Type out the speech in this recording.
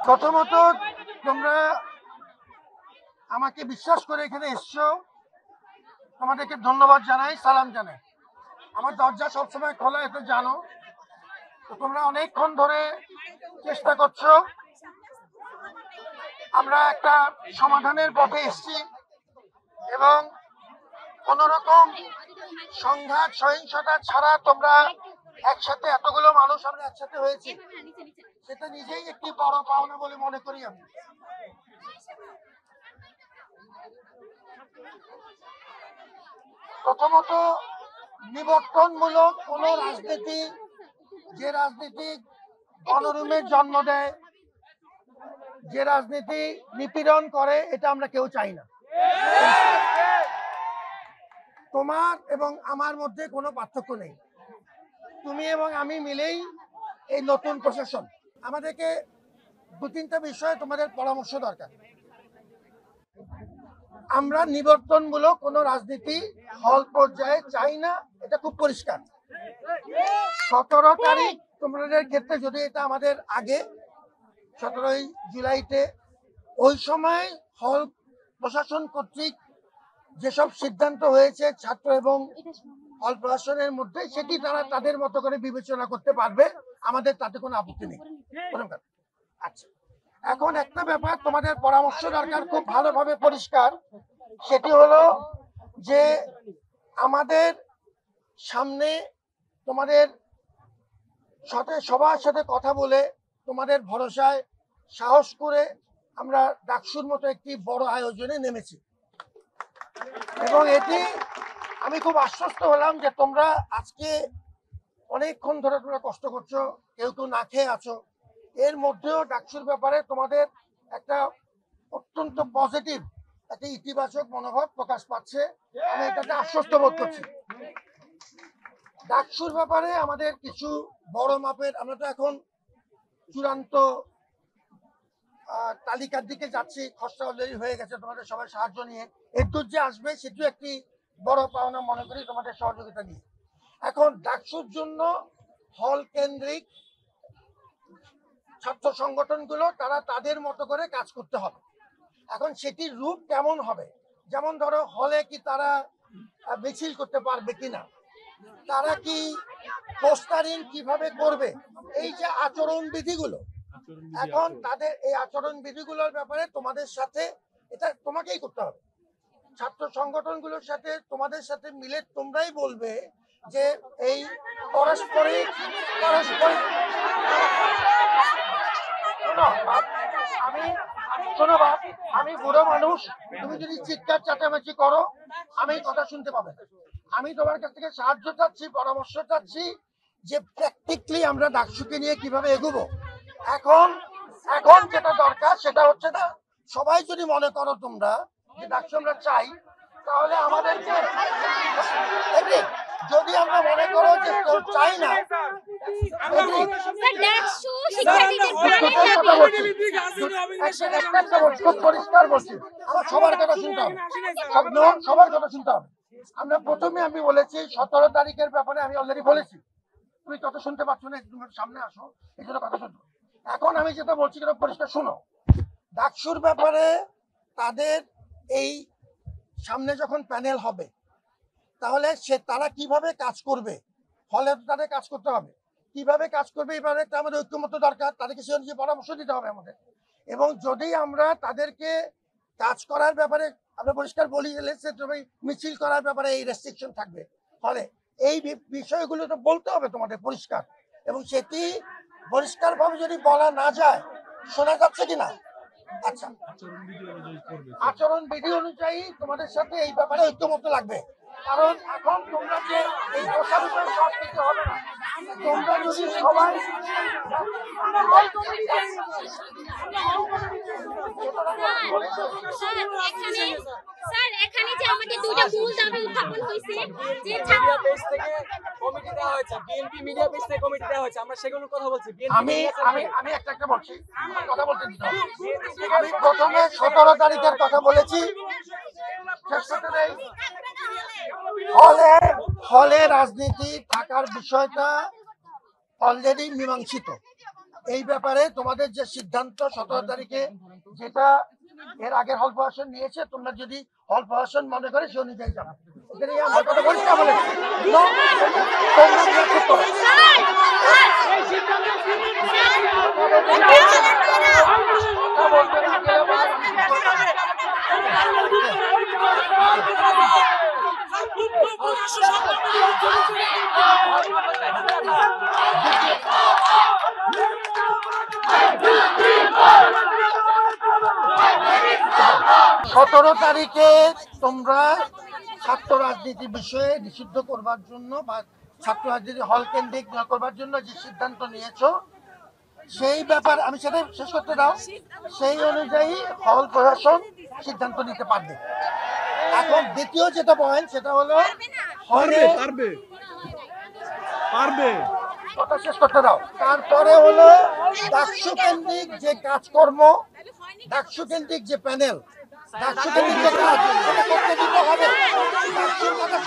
প্রথমত তোমরা আমাকে বিশ্বাস করে এখানে এসছো, তোমাদেরকে ধন্যবাদ জানাই, সালাম জানাই। আমার দরজা সবসময় খোলা, এটা জানো। তো তোমরা অনেকক্ষণ ধরে চেষ্টা করছো, আমরা একটা সমাধানের পথে এসেছি এবং কোনোরকম সংঘাত সহিংসতা ছাড়া তোমরা একসাথে এতগুলো মানুষ আমরা একসাথে হয়েছি, সেটা নিজেই একটি বড় পাওনা বলে মনে করি আমি। প্রথমত, নিবর্তনমূলক কোন রাজনীতি, যে রাজনীতি গণরুমের জন্ম দেয়, যে রাজনীতি নিপীড়ন করে, এটা আমরা কেউ চাই না। তোমার এবং আমার মধ্যে কোনো পার্থক্য নেই। তুমি এবং আমি মিলেই এই নতুন প্রশাসন। আমাদেরকে দু তিনটা বিষয়ে তোমাদের পরামর্শ দরকার। আমরা নিবর্তনমূলক কোনো রাজনীতি হল পর্যায়ে চাই না, এটা খুব পরিষ্কার। 17 তারিখ তোমাদের ক্ষেত্রে যদি এটা আমাদের আগে 17ই জুলাইতে, ওই সময় হল প্রশাসন কর্তৃক যেসব সিদ্ধান্ত হয়েছে ছাত্র এবং হল প্রশাসনের মধ্যে, সেটি তারা তাদের মতো করে বিবেচনা করতে পারবে, আমাদের তাতে কোনো আপত্তি নেই। আচ্ছা, এখন একটা ব্যাপার তোমাদের পরামর্শ দরকার, খুব ভালোভাবে পরিষ্কার। সেটি হলো যে আমাদের সামনে তোমাদের সাথে সবার সাথে কথা বলে, তোমাদের ভরসায় সাহস করে আমরা ডাকসুর মতো একটি বড় আয়োজনে নেমেছি এবং এটি আমি খুব আশ্বস্ত হলাম যে তোমরা আজকে অনেকক্ষণ ধরে তোমরা কষ্ট করছো, কেউ কেউ না খেয়ে আছো, এর মধ্যেও ডাকসুর ব্যাপারে তোমাদের একটা অত্যন্ত পজিটিভ, একটা ইতিবাচক মনোভাব প্রকাশ পাচ্ছে। আমি এটাতে আশ্বস্ত বোধ করছি। ডাকসুর ব্যাপারে আমাদের কিছু বড় মাপের, আমরা তো এখন চূড়ান্ত তালিকার দিকে যাচ্ছি, খসড়া অলরেডি হয়ে গেছে, তোমাদের সবাই সাহায্য নিয়ে এর যে আসবে সেটিও একটি বড় পাওনা মনে করি তোমাদের সহযোগিতা নিয়ে। এখন ডাকসুর জন্য হল কেন্দ্রিক ছাত্র সংগঠনগুলো তারা তাদের মতো করে কাজ করতে হবে। এখন সেটির রূপ কেমন হবে, যেমন ধরো হলে কি তারা মিছিল করতে পারবে কিনা, তারা কি পোস্টারিং কিভাবে করবে, এই যে আচরণ বিধিগুলো, এখন তাদের এই আচরণ বিধিগুলোর ব্যাপারে তোমাদের সাথে, এটা তোমাকেই করতে হবে, ছাত্র সংগঠনগুলোর সাথে তোমাদের সাথে মিলে তোমরাই বলবে যে এই পারস্পরিক শোনো বাপ, আমি বুড়ো মানুষ, তুমি যদি চিৎকার চাচামেচি করো আমি কথা শুনতে পাবে না। আমি তোমার কাছ থেকে সাহায্য চাচ্ছি, পরামর্শ চাচ্ছি যে প্র্যাকটিক্যালি আমরা ডাকসুকে নিয়ে কিভাবে এগোবো। এখন যেটা দরকার সেটা হচ্ছে না, সবাই যদি মনে করো তোমরা যে ডাকসু আমরা চাই, তাহলে আমাদেরকে, যদি আমরা মনে করো যে কেউ চাই না, খুব পরিষ্কার বলছি, আমার সবার কথা শুনতে হবে, সবার কথা শুনতে হবে। আমরা প্রথমে আমি বলেছি 17 তারিখের ব্যাপারে আমি অলরেডি বলেছি, তুমি তত শুনতে পাচ্ছ না, তুমি সামনে আসো, এই জন্য কথা শুনবো। এখন আমি যেটা বলছি সেটা পরিষ্কার শোনো। ডাকসুর ব্যাপারে তাদের এই সামনে যখন প্যানেল হবে, তাহলে তারা কিভাবে কাজ করবে, হলে তাদের কাজ করতে হবে, কিভাবে কাজ করবে এবারে আমাদের ঐক্যমত্য দরকার, তাদেরকে সে অনুযায়ী পরামর্শ দিতে হবে আমাদের। এবং যদি আমরা তাদেরকে কাজ করার ব্যাপারে আমরা পরিষ্কার বলি গেলে মিছিল করার ব্যাপারে এই রেস্ট্রিকশন থাকবে, ফলে এই বিষয়গুলো তো বলতে হবে তোমাদের পরিষ্কার, এবং সেটি পরিষ্কারভাবে যদি বলা না যায়, শোনা যাচ্ছে কিনা, আচ্ছা আচরণ বিধি অনুযায়ী তোমাদের সাথে এই ব্যাপারে ঐক্যমত্য লাগবে। কারণ এখন তোমরা যে এই প্রসারিত সব কিছু হবে না, তোমরা যদি সবাই স্যার এখানে যে আমাদের দুইটা মূল দাবি উত্থাপন হয়েছে, যে মিডিয়া পেজ থেকে কমিটি দেওয়া হয়েছে, বিএনপি মিডিয়া পেজ থেকে কমিটি দেওয়া হয়েছে, আমরা সেগুলোর কথা বলছি। আমি একটা বলছি, কথা বলতে দিতে হবে। আমি প্রথমে 17 তারিখের কথা বলেছি, হলে হলে রাজনীতি থাকার বিষয়টা অলরেডি মীমাংসিত। এই ব্যাপারে তোমাদের যে সিদ্ধান্ত 17 তারিখে, যেটা এর আগের হল প্রশাসন নিয়েছে, তোমরা যদি হল প্রশাসন মনে করে সে অনুযায়ী যাবে। এখানে আমার কথা পরিষ্কার বলে তোমরা নিরাপদ করো। সতেরো তারিখে তোমরা ছাত্র রাজনীতি বিষয়ে নিষিদ্ধ করবার জন্য বা ছাত্র রাজনীতি হল কেন্দ্রিক না করবার জন্য যে সিদ্ধান্ত নিয়েছো, সেই ব্যাপার আমি সেটা শেষ করতে দাও। সেই অনুযায়ী হল প্রশাসন সিদ্ধান্ত নিতে পারবে। এখন দ্বিতীয় যেটা পয়েন্ট, সেটা হলো হলে পারবে কথা শেষ করতে দাও। তারপরে হলো ডাকসু কেন্দ্রিক যে কাজকর্ম, ডাকসু কেন্দ্রিক যে প্যানেল, ডাকসু কেন্দ্রিক যে কাজ, সেটা করতে দিতে হবে। ডাকসুর কথা